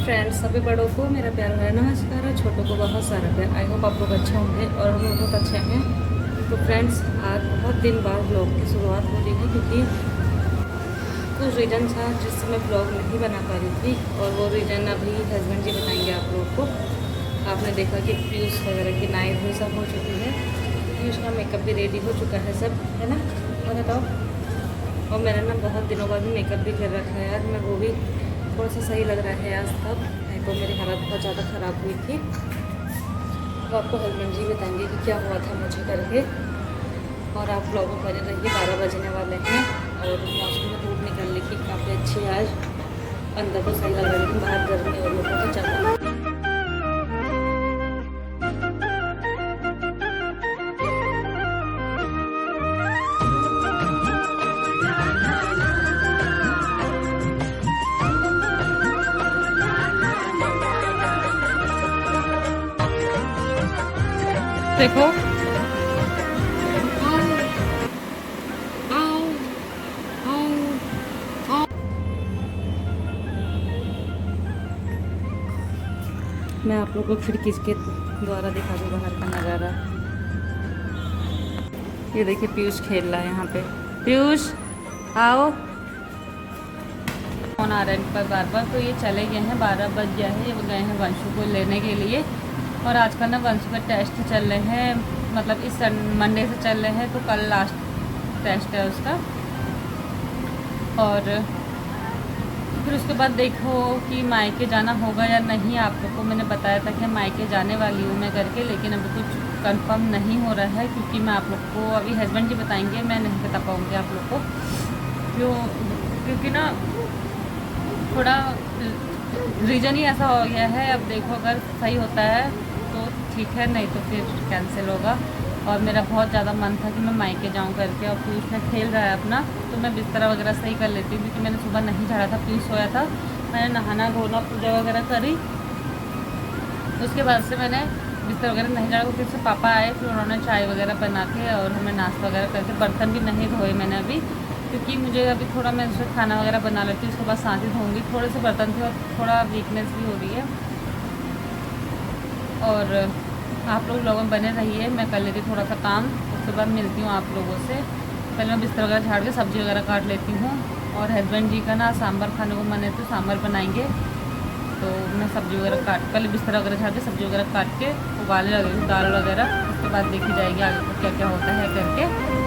Friends, सभी बड़ों को मेरा प्यार है नमस्कार और छोटों को बहुत सारा प्यार। आई होप आप लोग अच्छे होंगे और हम लोग बहुत अच्छे हैं। तो फ्रेंड्स, आज बहुत दिन बाद ब्लॉग की शुरुआत हो रही है क्योंकि कुछ रीज़न था जिससे मैं ब्लॉग नहीं बना पा रही थी और वो रीज़न अभी हस्बैंड जी बताएंगे आप लोगों को। आपने देखा कि पीयूष वगैरह की नाइट भी सब हो चुकी है, पीयूष का मेकअप भी रेडी हो चुका है सब, है ना? और बताओ। और मैंने ना बहुत दिनों बाद भी मेकअप भी कर रखा है यार, मैं वो भी थोड़ा सा सही लग रहा है आज तक, नहीं तो मेरी हालत बहुत ज़्यादा ख़राब हुई थी। तो आपको हस्बैंड जी बताएंगे कि क्या हुआ था मुझे करके। और आप ब्लॉग में बने रहिए, 12 बजने वाले हैं और मौसम में धूप निकलने की काफ़ी अच्छी है आज। अंदर तो सही लग रहा है लेकिन बाहर गर्मी और बहुत ज़्यादा। देखो मैं आप लोगों को खिड़की के द्वारा दिखा दूँ बाहर का नज़ारा। ये देखिए पीयूष खेल रहा है यहाँ पे। पीयूष आओ। फोन आ रहा है इन पर बार बार, तो ये चले गए हैं, 12 बज गया है। ये गए हैं वंशु को लेने के लिए और आज का ना वंशु का टेस्ट चल रहे हैं, मतलब इस मंडे से चल रहे हैं, तो कल लास्ट टेस्ट है उसका। और फिर उसके बाद देखो कि मायके जाना होगा या नहीं। आप लोग को मैंने बताया था कि मायके जाने वाली हूँ मैं करके, लेकिन अभी कुछ कंफर्म नहीं हो रहा है क्योंकि मैं आप लोग को अभी हस्बैंड जी बताएंगे, मैं नहीं बता पाऊँगी आप लोग को। क्योंकि ना थोड़ा रीज़न ही ऐसा हो गया है। अब देखो अगर सही होता है तो ठीक है, नहीं तो फिर कैंसिल होगा। और मेरा बहुत ज़्यादा मन था कि मैं मायके जाऊं करके, और पीयूष में खेल रहा है अपना, तो मैं बिस्तर वगैरह सही कर लेती हूँ क्योंकि मैंने सुबह नहीं झाड़ा था, पीयूष सोया था। मैंने नहाना धोना पूजा वगैरह करी, उसके बाद से मैंने बिस्तर वगैरह नहीं झाड़ा। फिर से पापा आए, फिर उन्होंने चाय वगैरह बना के और हमें नाश्ता वगैरह करके, बर्तन भी नहीं धोए मैंने अभी क्योंकि मुझे अभी थोड़ा मैं उससे खाना वगैरह बना लेती हूँ, उसके बाद साथ ही धोऊँगी। थोड़े से बर्तन थे और थोड़ा वीकनेस भी हो रही है। और आप लोग में बने रहिए, मैं कर लेती थोड़ा सा काम, उसके बाद मिलती हूँ आप लोगों से। पहले मैं बिस्तर वगैरह झाड़ के सब्ज़ी वगैरह काट लेती हूँ। और हस्बैंड जी का ना सांभर खाने को मन है तो सांभर बनाएंगे, तो मैं सब्ज़ी वगैरह काट, पहले बिस्तर वगैरह झाड़ के सब्ज़ी वगैरह काट के उबालने लगी दाल वगैरह। उसके बाद देखी जाएगी आगे क्या क्या होता है करके।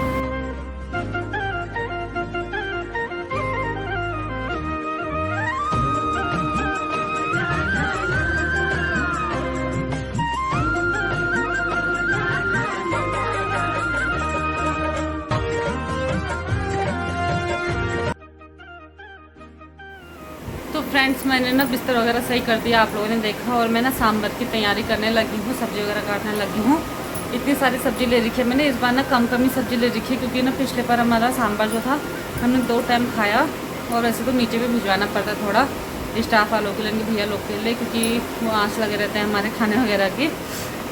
तो फ्रेंड्स, मैंने ना बिस्तर वगैरह सही कर दिया, आप लोगों ने देखा। और मैं ना सांभर की तैयारी करने लगी हूँ, सब्ज़ी वगैरह काटने लगी हूँ। इतनी सारी सब्ज़ी ले रखी है मैंने, इस बार ना कम ही सब्ज़ी ले रखी है क्योंकि ना पिछले बार हमारा सांभर जो था हमने 2 टाइम खाया। और वैसे तो नीचे भी भिजवाना पड़ता थोड़ा स्टाफ वालों के लिए, भैया लोग के लिए, क्योंकि वो आँच लगे रहते हैं हमारे खाने वगैरह की।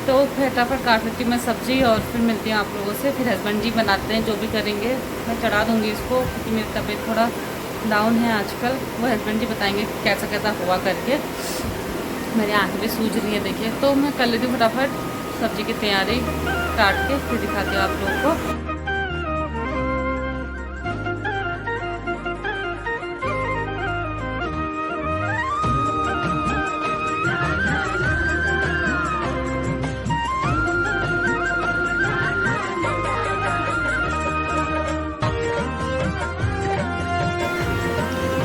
तो फटाफट काट लेती हूँ मैं सब्ज़ी और फिर मिलती हूँ आप लोगों से। फिर हस्बैंड जी बनाते हैं जो भी करेंगे, मैं चढ़ा दूँगी इसको क्योंकि मेरी तबीयत थोड़ा डाउन है आजकल। वो हस्बैंड जी बताएंगे कैसा कैसा हुआ करके। मेरी आँखें भी सूज रही है देखिए। तो मैं कर लेती हूँ फटाफट सब्ज़ी की तैयारी, काट के फिर दिखाती हूँ आप लोगों को।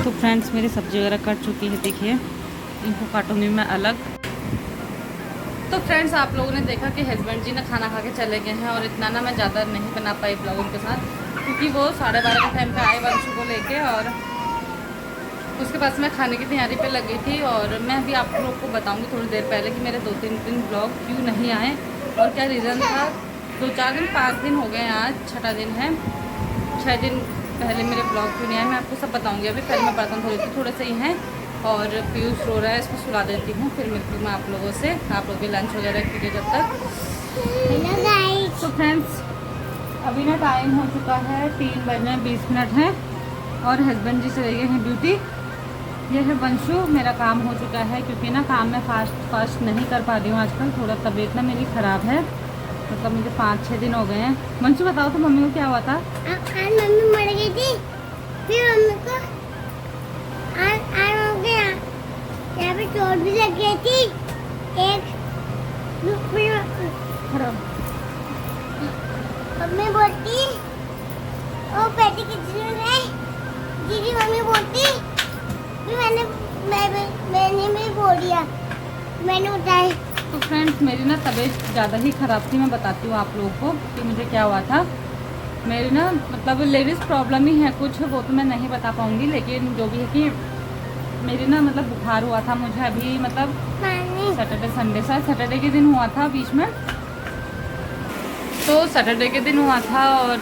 तो फ्रेंड्स, मेरी सब्ज़ी वगैरह कट चुकी है देखिए, इनको काटूंगी मैं अलग। तो फ्रेंड्स, आप लोगों ने देखा कि हस्बैंड जी ने खाना खा के चले गए हैं और इतना ना मैं ज़्यादा नहीं बना पाई ब्लॉग उनके साथ क्योंकि वो 12:30 के टाइम पे आए वंशु को लेके, और उसके बाद मैं खाने की तैयारी पे लगी थी। और मैं अभी आप लोग को बताऊंगी थोड़ी देर पहले कि मेरे 2-3 दिन ब्लॉग क्यों नहीं आए और क्या रीज़न था। 2-4 दिन 5 दिन हो गए, आज 6ठा दिन है। 6 दिन पहले मेरे ब्लॉग क्यों नहीं आए मैं आपको सब बताऊंगी। अभी पहले मैं बर्तन धो रही थी, थोड़े से ही हैं, और पीयूष रो रहा है, इसको सुला देती हूँ, फिर मिलती हूँ मैं आप लोगों से। आप लोग भी लंच वगैरह कीजिए जब तक। तो फ्रेंड्स, अभी ना टाइम हो चुका है 3 बजने 20 मिनट हैं और हस्बैंड जी चले गए हैं ड्यूटी। ये है वंशु। मेरा काम हो चुका है क्योंकि ना काम में फास्ट नहीं कर पा रही हूँ आजकल। थोड़ा तबीयत ना मेरी ख़राब है, मतलब मुझे 5-6 दिन हो गए हैं। वंशु बताओ तो मम्मी को क्या हुआ था? आज मम्मी मर गई थी, फिर मम्मी को आज हो गया, यहाँ पे चोट भी लग गई थी एक। मम्मी बोलती ओ बेटी कितनी है, दीदी मम्मी बोलती, फिर मैंने भी बोल दिया, मैंने उठाई। तो फ्रेंड्स मेरी ना तबीयत ज़्यादा ही ख़राब थी। मैं बताती हूँ आप लोगों को कि मुझे क्या हुआ था। मेरी ना मतलब लेडीज़ प्रॉब्लम ही है कुछ, वो तो मैं नहीं बता पाऊँगी, लेकिन जो भी है कि मेरी ना मतलब बुखार हुआ था मुझे अभी, मतलब सैटरडे संडे सैटरडे के दिन हुआ था बीच में। तो सैटरडे के दिन हुआ था और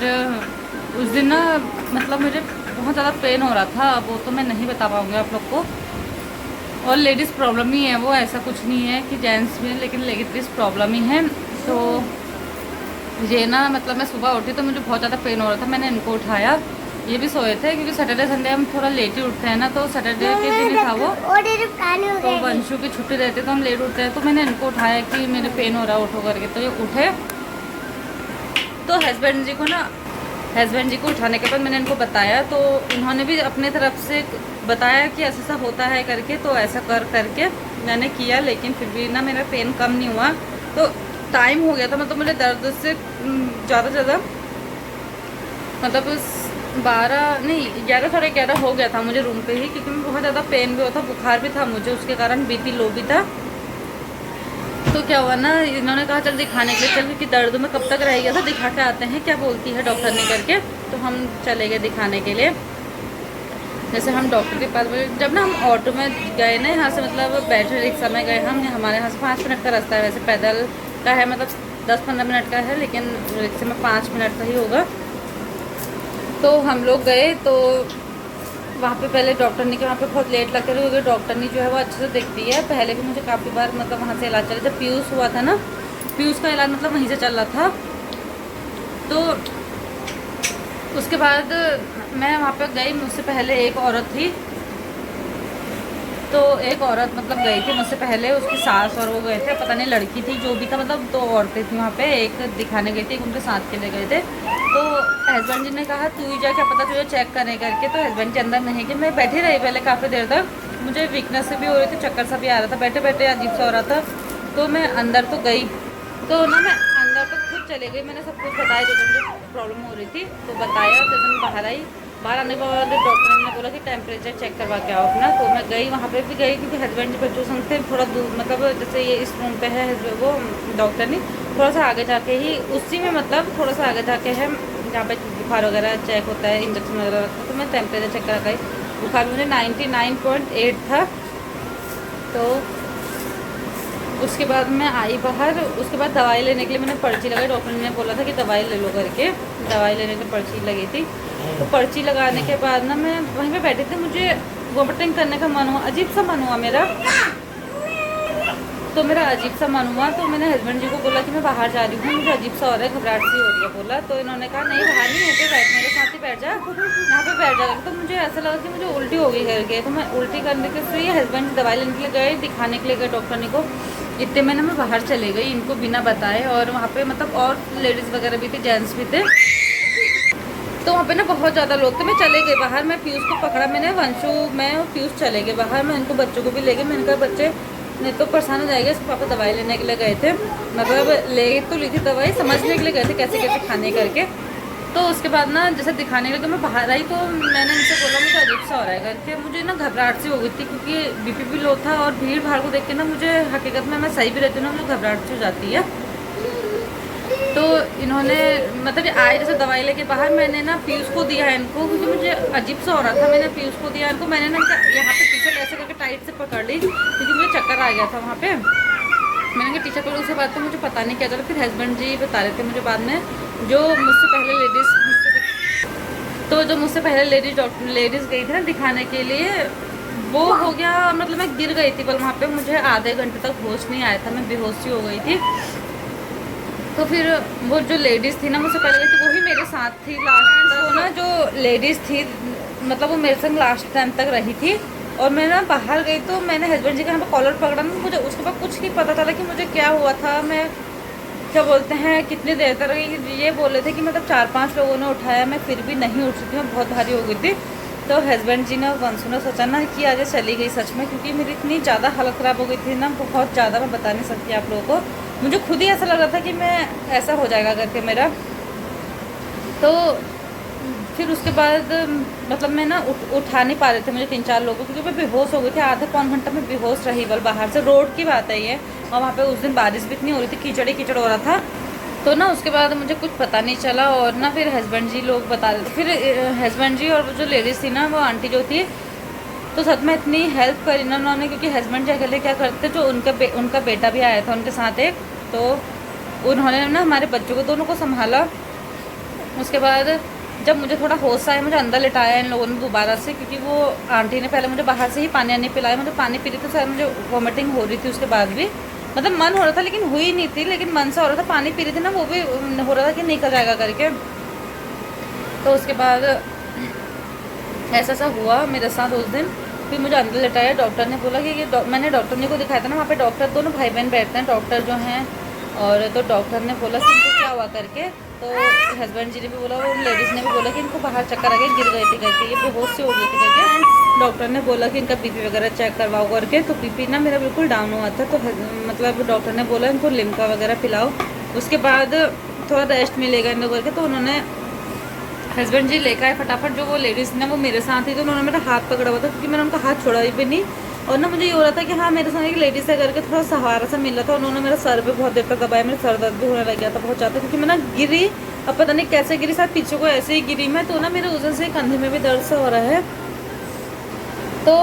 उस दिन ना मतलब मुझे बहुत ज़्यादा पेन हो रहा था। वो तो मैं नहीं बता पाऊँगी आप लोग को। और लेडीज़ प्रॉब्लम ही है वो, ऐसा कुछ नहीं है कि जेंट्स में, लेकिन लेडीज़ प्रॉब्लम ही है। तो ये ना मतलब मैं सुबह उठी तो मुझे बहुत ज़्यादा पेन हो रहा था। मैंने इनको उठाया, ये भी सोए थे क्योंकि सैटरडे संडे हम थोड़ा लेट ही उठते हैं ना। तो सैटरडे के दिन ही था वो, तो वंशु की छुट्टी रहती तो हम लेट उठते हैं। तो मैंने इनको उठाया कि मेरे पेन हो रहा है उठो करके। तो ये उठे, तो हस्बैंड जी को उठाने के बाद मैंने इनको बताया, तो इन्होंने भी अपने तरफ से बताया कि ऐसा ऐसा होता है करके। तो ऐसा करके मैंने किया, लेकिन फिर भी ना मेरा पेन कम नहीं हुआ। तो टाइम हो गया था, मतलब मुझे दर्द से ज़्यादा मतलब 11 साढ़े 11 हो गया था मुझे रूम पे ही, क्योंकि मैं बहुत ज़्यादा पेन भी हुआ था, बुखार भी था मुझे, उसके कारण बीपी लो भी था। तो क्या हुआ ना, इन्होंने कहा चल दिखाने के लिए चल, क्योंकि दर्द में कब तक रह गया था, दिखा के आते हैं क्या बोलती है डॉक्टर ने करके। तो हम चले गए दिखाने के लिए। जैसे हम डॉक्टर के पास, जब ना हम ऑटो में गए ना, यहाँ से मतलब बैठे रिक्शा में गए हम, हमारे यहाँ से 5 मिनट का रास्ता है, वैसे पैदल का है मतलब 10-15 मिनट का है, लेकिन रिक्शे में 5 मिनट का ही होगा। तो हम लोग गए, तो वहाँ पे पहले डॉक्टरनी के वहाँ पे बहुत लेट लगते थे, क्योंकि डॉक्टरनी जो है वो अच्छे से देखती है। पहले भी मुझे काफ़ी बार मतलब वहाँ से इलाज चला, जब पीयूष हुआ था ना, पीयूष का इलाज मतलब वहीं से चल रहा था। तो उसके बाद मैं वहाँ पे गई, मुझसे पहले एक औरत थी, तो एक औरत मतलब गई थी मुझसे पहले, उसकी सास और वो गए थे, पता नहीं लड़की थी जो भी था, मतलब 2 औरतें थी वहाँ पे, एक दिखाने गई थी, एक उनके साथ के लिए गए थे। तो हस्बैंड जी ने कहा तू ही जा, क्या पता तुझे चेक करने करके। तो हस्बैंड जी अंदर नहीं गए, मैं बैठी रही पहले काफ़ी देर तक, मुझे वीकनेस भी हो रही थी, चक्कर सा भी आ रहा था, बैठे बैठे अजीब सा हो रहा था। तो मैं अंदर तो गई, तो ना मैं अंदर तो खुद चले गई, मैंने सब कुछ बताया जो मुझे प्रॉब्लम हो रही थी, तो बताया। तो मैं बाहर आई, बाहर आने के बाद डॉक्टर ने बोला कि टेम्परेचर चेक करवा के आओ अपना। तो मैं गई, वहाँ पे भी गई, क्योंकि हस्बैंड जी बच्चों संग थे थोड़ा दूर, मतलब जैसे ये इस रूम पे है वो डॉक्टर ने, थोड़ा सा आगे जाके ही उसी में, मतलब थोड़ा सा आगे जाके है जहाँ पे बुखार वगैरह चेक होता है, इंजेक्शन वगैरह रखता है। तो मैं टेम्परेचर चेक करा गई, बुखार मुझे 99.8 था। तो उसके बाद मैं आई बाहर, उसके बाद दवाई लेने के लिए मैंने पर्ची लगाई, डॉक्टर ने बोला था कि दवाई ले लो करके, दवाई लेने की पर्ची लगी थी। तो पर्ची लगाने के बाद ना मैं वहीं पे बैठी थी, मुझे वोमिटिंग करने का मन हुआ, अजीब सा मन हुआ मेरा, तो मेरा अजीब सा मन हुआ। तो मैंने हस्बैंड जी को बोला कि मैं बाहर जा रही हूँ, मुझे अजीब सा हो रहा है, घबराहट सी हो रही है बोला। तो इन्होंने कहा नहीं बाहर नहीं होके बैठ, मेरे साथ ही बैठ जा, यहाँ पे बैठ जा। तो मुझे ऐसा लगा कि मुझे उल्टी हो गई करके, तो मैं उल्टी करने के फिर ये हस्बैंड जी दवाई लेने के लिए गए, दिखाने के लिए गए डॉक्टर को, इतने में ना मैं बाहर चले गई इनको बिना बताए। और वहाँ पे मतलब और लेडीज़ वगैरह भी थी, जेंट्स भी थे, तो वहाँ पे ना बहुत ज़्यादा लोग थे। मैं चले गए बाहर, मैं पीयूष को पकड़ा, मैंने वंशु मैं और पीयूष चले गए बाहर, मैं इनको बच्चों को भी ले गई। मैंने कहा बच्चे नहीं तो परेशान हो जाएगा, इसके पापा दवाई लेने के लिए गए थे, मतलब ले तो ली थी दवाई, समझने के लिए गए थे कैसे कैसे खाने करके। तो उसके बाद ना जैसे दिखाने के लिए तो मैं बाहर आई, तो मैंने इनसे बोला मुझे अजीब सा हो रहा है करके, मुझे ना घबराहट सी हो गई थी, क्योंकि बीपी भी लो था और भीड़ भाड़ को देख के ना मुझे हकीकत में, मैं सही भी रहती हूँ ना, मुझे घबराहट सी हो जाती है। तो इन्होंने मतलब आए जैसे दवाई लेके बाहर, मैंने ना पीयूष को दिया है इनको, क्योंकि मुझे अजीब सा हो रहा था, मैंने पीयूष को दिया इनको, मैंने ना यहाँ पे टी शर्ट ऐसे करके टाइट से पकड़ ली, क्योंकि मुझे चक्कर आ गया था वहाँ पे। मैंने कहा टी शर्ट पकड़, उसके बाद तो मुझे पता नहीं क्या चला। फिर हस्बैंड जी बता रहे थे मुझे बाद में, जो मुझसे पहले लेडीज़ गई थी ना दिखाने के लिए, वो हो गया, मतलब मैं गिर गई थी, पर वहाँ पे मुझे आधे घंटे तक होश नहीं आया था, मैं बेहोश ही हो गई थी। तो फिर वो जो लेडीज़ थी ना मुझसे पहले गई थी, वही मेरे साथ थी लास्ट, वो ना जो लेडीज़ थी मतलब वो मेरे संग लास्ट टाइम तक रही थी, और मैं ना बाहर गई तो मैंने हस्बैंड जी का यहाँ पे कॉलर पकड़ा ना, मुझे उसके बाद कुछ नहीं पता चला कि मुझे क्या हुआ था। मैं क्या बोलते हैं कितनी देर तक ये बोले थे कि मतलब 4-5 लोगों ने उठाया, मैं फिर भी नहीं उठ रही थी, मैं बहुत भारी हो गई थी। तो हस्बैंड जी ने वंशु ने सोचा ना कि आज चली गई सच में, क्योंकि मेरी इतनी ज़्यादा हालत ख़राब हो गई थी ना, बहुत ज़्यादा, मैं बता नहीं सकती आप लोगों को। मुझे खुद ही ऐसा लग रहा था कि मैं ऐसा हो जाएगा करके मेरा। तो फिर उसके बाद मतलब मैं ना उठा नहीं पा रहे थे मुझे 3-4 लोगों, क्योंकि मैं बेहोश हो गई थी। आधा पौन घंटा में बेहोश रही, बल बाहर से, रोड की बात है ये। और वहाँ पे उस दिन बारिश भी इतनी हो रही थी, कीचड़ ही कीचड़ हो रहा था। तो ना उसके बाद मुझे कुछ पता नहीं चला। और ना फिर हस्बैंड जी लोग बता रहे थे, फिर हस्बैंड जी और जो लेडीज़ थी ना, वो आंटी जो थी, तो सच में इतनी हेल्प करी ना उन्होंने। क्योंकि हस्बैंड जी अकेले क्या करते, जो उनका बेटा भी आया था उनके साथ एक, तो उन्होंने ना हमारे बच्चों को दोनों को संभाला। उसके बाद जब मुझे थोड़ा होश आया, मुझे अंदर लिटाया इन लोगों ने दोबारा से, क्योंकि वो आंटी ने पहले मुझे बाहर से ही पानी आने पिलाया। मुझे पानी पी रही थी, शायद मुझे वॉमिटिंग हो रही थी उसके बाद भी, मतलब मन हो रहा था लेकिन हुई नहीं थी, लेकिन मन से हो रहा था। पानी पी रही थी ना, वो भी हो रहा था कि निकल जाएगा करके। तो उसके बाद ऐसा सा हुआ मेरे साथ उस दिन। फिर मुझे अंदर लिटाया, डॉक्टर ने बोला कि ये मैंने डॉक्टर ने को दिखाया था ना, वहाँ पे डॉक्टर दोनों भाई बहन बैठते हैं, डॉक्टर जो हैं। और तो डॉक्टर ने बोला कि इनको क्या हुआ करके। तो हस्बैंड जी ने भी बोला, और लेडीज़ ने भी बोला कि इनको बाहर चक्कर आ गए, गिर गए थे करके, ये बेहोश से हो गई थी करके। डॉक्टर ने बोला कि इनका बीपी वगैरह चेक करवाओ करके। तो बीपी ना मेरा बिल्कुल डाउन हुआ था। तो मतलब डॉक्टर ने बोला इनको लिम्का वगैरह पिलाओ, उसके बाद थोड़ा रेस्ट मिलेगा इन लोगों करके। तो उन्होंने हस्बैंड जी लेकर आए फटाफट। जो वो लेडीज़ ना वो मेरे साथ थी, तो उन्होंने मेरा हाथ पकड़ा हुआ था, क्योंकि मैंने उनका हाथ छोड़ा भी नहीं। और ना मुझे ये हो रहा था कि हाँ मेरे साथ एक लेडीज़ है करके थोड़ा सहारा सा मिल रहा था। उन्होंने मेरा सर पे बहुत देर तक दबाया, मेरा सर दर्द भी होने लग गया था बहुत ज़्यादा, क्योंकि मैं ना गिरी, अब पता नहीं कैसे गिरी, शायद पीछे को ऐसे ही गिरी मैं। तो ना मेरे वजन से कंधे में भी दर्द सा हो रहा है। तो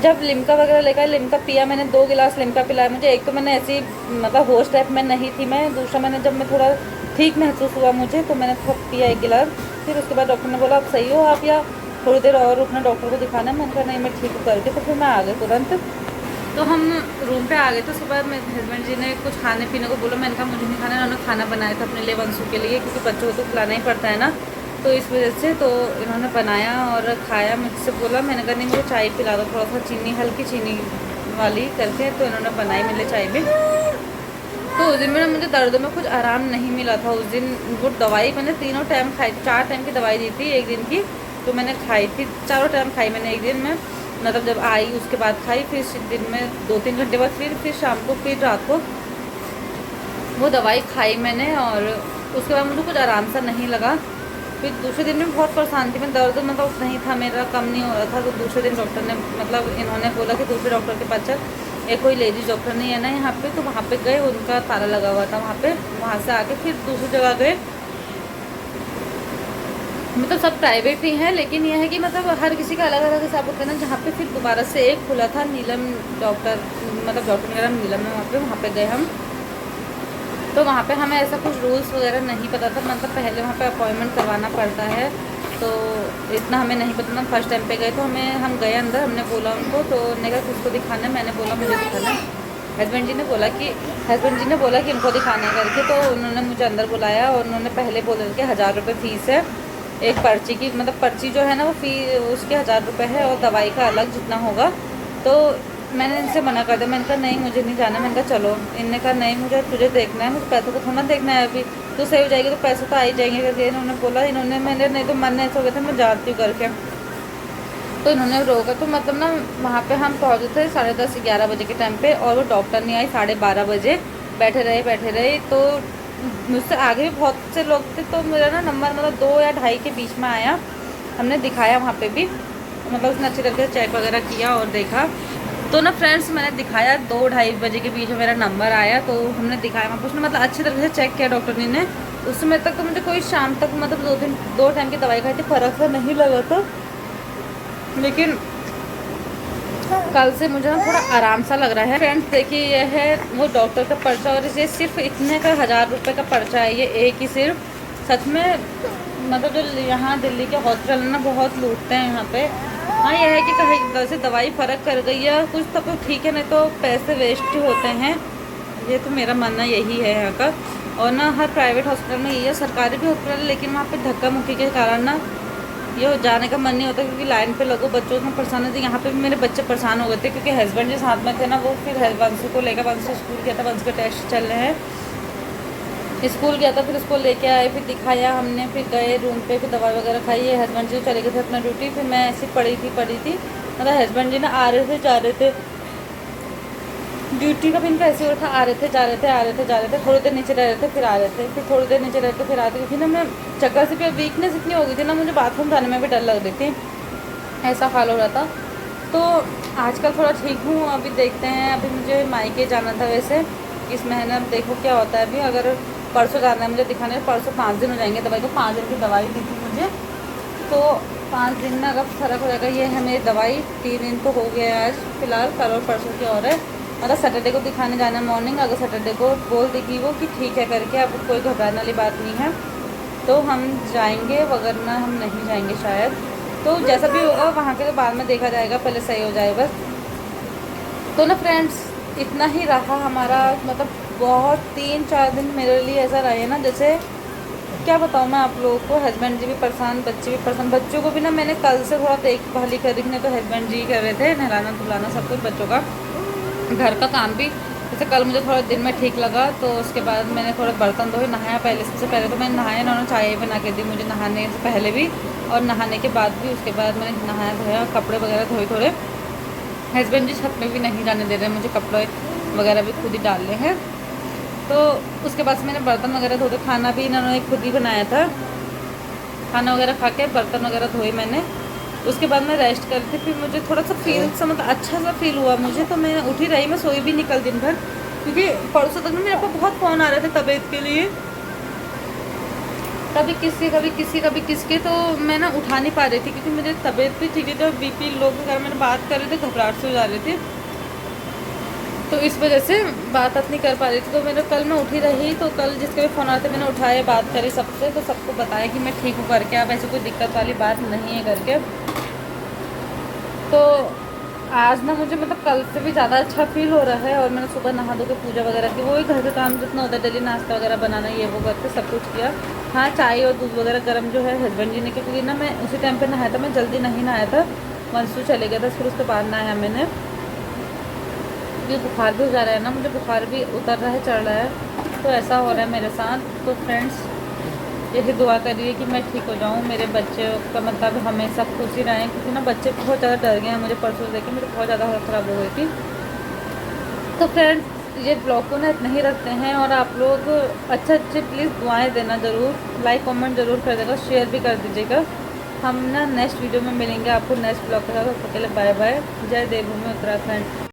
जब लिम्का वगैरह लेकर लिम्का पिया मैंने, 2 गिलास लिम्का पिलाया मुझे। एक तो मैंने ऐसी मतलब होश टाइप में नहीं थी मैं, दूसरा मैंने जब मैं थोड़ा ठीक महसूस हुआ मुझे, तो मैंने थोड़ा पिया 1 गिलास। फिर उसके बाद डॉक्टर ने बोला अब सही हो आप, या थोड़ी देर और रुकना, डॉक्टर को दिखाना। मैंने कहा नहीं मैं ठीक हूँ करके। तो फिर मैं आ गई तुरंत। तो हम रूम पे आ गए। तो उसके बाद मेरे हस्बैंड जी ने कुछ खाने पीने को बोला, मैंने कहा मुझे नहीं खाना। उन्होंने खाना बनाया था अपने लिए, वंशु के लिए, क्योंकि बच्चों को तो खिलाना ही पड़ता है ना, तो इस वजह से। तो इन्होंने बनाया और खाया। मुझसे बोला, मैंने कहा नहीं मुझे चाय पिला दो, थोड़ा सा चीनी, हल्की चीनी वाली करके। तो इन्होंने बनाई मेरे लिए चाय भी। तो उस दिन में ना मुझे दर्द में कुछ आराम नहीं मिला था। उस दिन वो दवाई मैंने 3 टाइम खाई थी, 4 टाइम की दवाई दी थी एक दिन की, तो मैंने खाई थी 4 टाइम खाई मैंने एक दिन में, मतलब जब आई उसके बाद खाई। फिर दिन में 2-3 घंटे बाद फिर शाम को, फिर रात को वो दवाई खाई मैंने। और उसके बाद मुझे कुछ आराम सा नहीं लगा। फिर दूसरे दिन में बहुत परेशान थी मैं, दर्द मतलब नहीं था मेरा, कम नहीं हो रहा था। तो दूसरे दिन डॉक्टर ने मतलब इन्होंने बोला कि दूसरे डॉक्टर के पास चल, एक कोई लेडीज डॉक्टर नहीं है ना यहाँ पे। तो वहाँ पे गए, उनका ताला लगा हुआ था वहाँ पे। वहाँ से आके फिर दूसरी जगह गए, मतलब सब प्राइवेट ही हैं, लेकिन यह है कि मतलब हर किसी का अलग अलग हिसाब होता है ना। जहाँ पे फिर दोबारा से एक खुला था नीलम डॉक्टर, मतलब डॉक्टर मेरा नीलम है वहाँ पे गए हम। तो वहाँ पे हमें ऐसा कुछ रूल्स वगैरह नहीं पता था, मतलब पहले वहाँ पे अपॉइंटमेंट करवाना पड़ता है। तो इतना हमें नहीं पता था। फर्स्ट टाइम पे गए तो हम गए अंदर, हमने बोला उनको, तो उन्होंने कहा किसको दिखाना है, मैंने बोला मुझे दिखाना है। हस्बैंड जी ने बोला कि इनको दिखाना है करके। तो उन्होंने मुझे अंदर बुलाया और उन्होंने पहले बोला कि 1000 रुपये फ़ीस है एक पर्ची की, मतलब पर्ची जो है ना वो उसके 1000 रुपये है, और दवाई का अलग जितना होगा। तो मैंने इनसे मना कर दिया, मैंने कहा नहीं मुझे नहीं जाना। मैंने कहा चलो, इनने कहा नहीं मुझे तुझे देखना है, मुझे पैसों को थोड़ा देखना है, अभी तो सही हो जाएगी तो पैसे तो आ ही जाएंगे करके इन्होंने बोला। मैंने नहीं तो मन ऐसा हो गया था मैं जाती हूँ करके। तो इन्होंने रोका। तो मतलब ना वहाँ पे हम पहुँचे थे 10:30-11 बजे के टाइम पे, और वो डॉक्टर नहीं आई 12:30 बजे। बैठे रहे। तो मुझसे आगे भी बहुत से लोग थे, तो मेरा ना नंबर मतलब 2 या 2:30 के बीच में आया। हमने दिखाया वहाँ पे भी, मतलब उसने अच्छी तरीके से चेक वगैरह किया और देखा। तो ना फ्रेंड्स मैंने दिखाया 2-2:30 बजे के बीच में मेरा नंबर आया। तो हमने दिखाया वहाँ पर, उसने मतलब अच्छी तरीके से चेक किया डॉक्टर ने। उस समय तक तो मुझे कोई शाम तक मतलब 2 टाइम की दवाई खाई थी, फ़र्क सा नहीं लगा था। लेकिन कल से मुझे ना थोड़ा आराम सा लग रहा है। फ्रेंड्स देखिए ये है वो डॉक्टर का पर्चा, और ये सिर्फ इतने का 1000 रुपये का पर्चा है, ये एक ही सिर्फ। सच में मतलब जो यहाँ दिल्ली के हॉस्पिटल है ना बहुत लूटते हैं यहाँ पे। हाँ ये है कि कहीं से दवाई फ़र्क कर गई है कुछ तो ठीक है, नहीं तो पैसे वेस्ट होते हैं। ये तो मेरा मानना यही है यहाँ का। और ना हर प्राइवेट हॉस्पिटल में यही है, सरकारी भी हॉस्पिटल है, लेकिन वहाँ पे धक्का मुक्की के कारण ना ये जाने का मन नहीं होता क्योंकि लाइन पे लगो, बच्चों में परेशान होती है। यहाँ पे भी मेरे बच्चे परेशान हो गए थे क्योंकि हस्बैंड जो साथ में थे ना, वो फिर वंशु को लेकर, वंशु स्कूल गया था, वंशु के टेस्ट चल रहे हैं, स्कूल गया था, फिर उसको लेके आए, फिर दिखाया हमने, फिर गए रूम पे, फिर दवाई वगैरह खाई। ये हस्बैंड जी चले गए थे अपना ड्यूटी, फिर मैं ऐसी पड़ी थी। मतलब हस्बैंड जी ना आ रहे थे जा रहे थे, ड्यूटी का भी इनका ऐसे हो रहा था, आ रहे थे जा रहे थे, थोड़ी देर नीचे रह रहे थे फिर आ रहे थे, फिर थोड़ी देर नीचे रहते फिर आते, क्योंकि ना मैं चक्कर से फिर वीकनेस इतनी हो गई थी ना, मुझे बाथरूम जाने में भी डर लग रही थी, ऐसा हाल हो रहा था। तो आजकल थोड़ा ठीक हूँ, अभी देखते हैं। अभी मुझे मायके जाना था वैसे इस महीने, अब देखो क्या होता है। अभी अगर परसों जाना है मुझे दिखाने, परसों 5 दिन हो जाएंगे दवाई को, 5 दिन की दवाई दी थी मुझे, तो 5 दिन में अगर फ़र्क हो जाएगा। ये है मेरी दवाई, 3 दिन तो हो गया है आज फिलहाल, कल और परसों की और है। मतलब सैटरडे को दिखाने जाना है मॉर्निंग, अगर सैटरडे को बोल देगी वो कि ठीक है करके, अब कोई घबराने वाली बात नहीं है, तो हम जाएंगे, वगरना हम नहीं जाएंगे शायद। तो जैसा भी होगा वहाँ के तो बाद में देखा जाएगा, पहले सही हो जाए बस। तो ना फ्रेंड्स, इतना ही रहा हमारा, मतलब बहुत 3-4 दिन मेरे लिए ऐसा रहे ना, जैसे क्या बताऊँ मैं आप लोगों को। हस्बैंड जी भी परेशान, बच्चे भी परेशान। बच्चों को भी ना मैंने कल से थोड़ा देखभाली कर रही, तो हस्बैंड जी कर रहे थे, नहलाना धुलाना सब कुछ बच्चों का, घर का काम भी। जैसे कल मुझे थोड़ा दिन में ठीक लगा, तो उसके बाद मैंने थोड़े बर्तन धोए, नहाया पहले, सबसे पहले तो मैंने नहाया, उन्होंने चाय बना के दी मुझे नहाने से पहले भी और नहाने के बाद भी। उसके बाद मैंने नहाया धोया, कपड़े वगैरह धोए थोड़े। हस्बैंड जी छत में भी नहीं जाने दे रहे मुझे, कपड़े वगैरह भी खुद ही डालने हैं। तो उसके बाद से मैंने बर्तन वगैरह धोते, खाना भी इन्होंने खुद ही बनाया था, खाना वगैरह खा के बर्तन वगैरह धोए मैंने। उसके बाद मैं रेस्ट कर रही थी, फिर मुझे थोड़ा सा फील सा, मतलब अच्छा सा फील हुआ मुझे, तो मैं उठी रही, मैं सोई भी निकल दिन भर, क्योंकि परसों तक ना मेरे को बहुत फ़ोन आ रहे थे तबीयत के लिए, कभी किसी कभी किसके, तो मैं ना उठा नहीं पा रही थी क्योंकि मुझे तबीयत भी ठीक है, तो बीपी लोग के घर मैंने बात कर रहे थे, घबराहट से हो जा रही थी, तो इस वजह से बात नहीं कर पा रही थी। तो मेरे कल मैं उठी रही, तो कल जिसके भी फ़ोन आए थे मैंने उठाए, बात करी सबसे, तो सबको बताया कि मैं ठीक हूँ करके, अब ऐसे कोई दिक्कत वाली बात नहीं है करके। तो आज ना मुझे मतलब कल से भी ज़्यादा अच्छा फील हो रहा है, और मैंने सुबह नहा धो के पूजा वगैरह की, वही घर का काम जितना होता है, डेली नाश्ता वगैरह बनाना, ये वो करके सब कुछ किया। हाँ, चाय और दूध वगैरह गर्म जो है हस्बैंड जी ने, क्योंकि ना मैं उसी टाइम पे नहाया था, मैं जल्दी नहीं नहाया था, वंशु चले गया था, फिर उसके बाद नहाया मैंने। ये बुखार भी हो जा रहा है ना, मुझे बुखार भी उतर रहा है, चढ़ रहा है, तो ऐसा हो रहा है मेरे साथ। तो फ्रेंड्स, यही दुआ करिए कि मैं ठीक हो जाऊँ, मेरे बच्चे का मतलब हमेशा खुश ही रहें, क्योंकि ना बच्चे बहुत ज़्यादा डर गए हैं मुझे, परसों देखे मुझे बहुत ज़्यादा हालत ख़राब हो गई थी। तो फ्रेंड्स, ये ब्लॉग को ना इतना ही रखते हैं, और आप लोग अच्छे प्लीज़ दुआएं देना ज़रूर, लाइक कमेंट ज़रूर कर देगा, शेयर भी कर दीजिएगा। हम ना नेक्स्ट वीडियो में मिलेंगे आपको नेक्स्ट ब्लॉग के साथ, तब तक के लिए बाय बाय, जय देवभूमि उत्तराखंड।